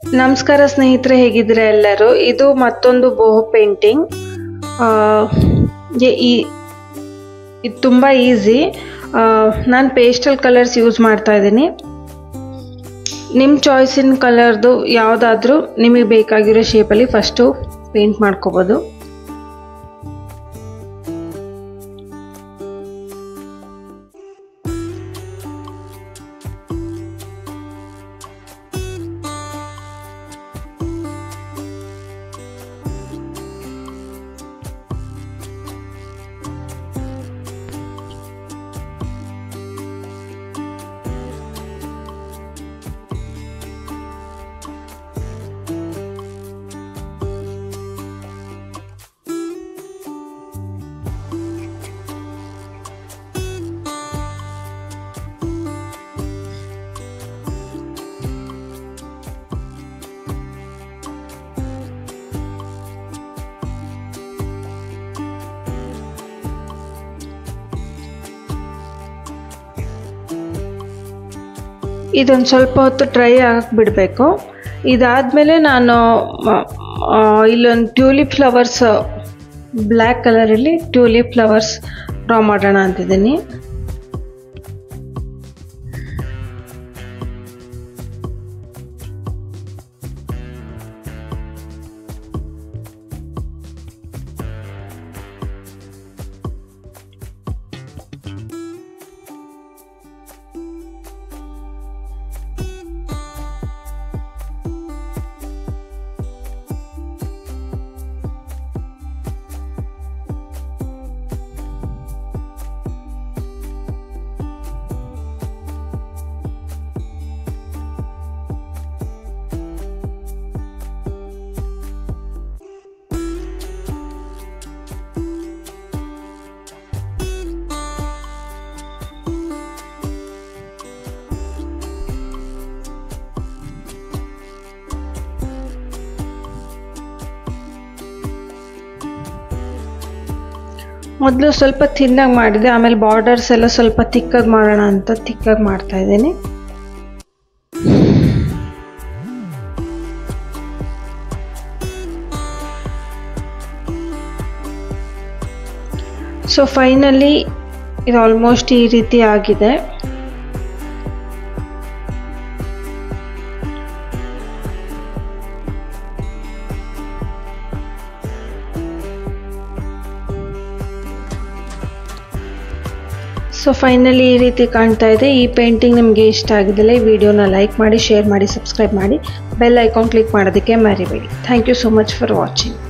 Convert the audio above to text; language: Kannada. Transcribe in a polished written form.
ನಮಸ್ಕಾರ ಸ್ನೇಹಿತರೆ, ಹೇಗಿದ್ರೆ ಎಲ್ಲರೂ. ಇದು ಮತ್ತೊಂದು ಬೋಹೋ ಪೇಂಟಿಂಗ್. ಇದು ತುಂಬ ಈಸಿ. ನಾನು ಪೇಸ್ಟಲ್ ಕಲರ್ಸ್ ಯೂಸ್ ಮಾಡ್ತಾ ಇದ್ದೀನಿ. ನಿಮ್ಮ ಚಾಯ್ಸಿನ ಕಲರ್ದು ಯಾವುದಾದ್ರೂ ನಿಮಗೆ ಬೇಕಾಗಿರೋ ಶೇಪಲ್ಲಿ ಫಸ್ಟು ಪೇಂಟ್ ಮಾಡ್ಕೋಬೋದು. ಇದೊಂದು ಸ್ವಲ್ಪ ಹೊತ್ತು ಡ್ರೈ ಆಗಕ್ಕೆ ಬಿಡಬೇಕು. ಇದಾದಮೇಲೆ ನಾನು ಇಲ್ಲೊಂದು ಟ್ಯೂಲಿಪ್ ಫ್ಲವರ್ಸ್, ಬ್ಲ್ಯಾಕ್ ಕಲರಲ್ಲಿ ಟ್ಯೂಲಿಪ್ ಫ್ಲವರ್ಸ್ ಡ್ರಾ ಮಾಡೋಣ ಅಂತಿದ್ದೀನಿ. ಮೊದಲು ಸ್ವಲ್ಪ ಥಿನ್ನಾಗಿ ಮಾಡಿದೆ, ಆಮೇಲೆ ಬಾರ್ಡರ್ಸ್ ಎಲ್ಲ ಸ್ವಲ್ಪ ತಿಕ್ಕಾಗಿ ಮಾಡೋಣ ಅಂತ ತಿಕ್ಕಾಗಿ ಮಾಡ್ತಾ ಇದ್ದೀನಿ. ಸೊ ಫೈನಲಿ ಇದು ಆಲ್ಮೋಸ್ಟ್ ಈ ರೀತಿ ಆಗಿದೆ. ಸೊ ಫೈನಲಿ ಈ ರೀತಿ ಕಾಣ್ತಾ ಇದೆ. ಈ ಪೇಂಟಿಂಗ್ ನಿಮಗೆ ಇಷ್ಟ ಆಗಿದ್ದರೆ ಈ ವಿಡಿಯೋನ ಲೈಕ್ ಮಾಡಿ, ಶೇರ್ ಮಾಡಿ, ಸಬ್ಸ್ಕ್ರೈಬ್ ಮಾಡಿ, ಬೆಲ್ ಐಕಾನ್ ಕ್ಲಿಕ್ ಮಾಡೋದಕ್ಕೆ ಮರಿಬೇಡಿ. Thank you so much for watching.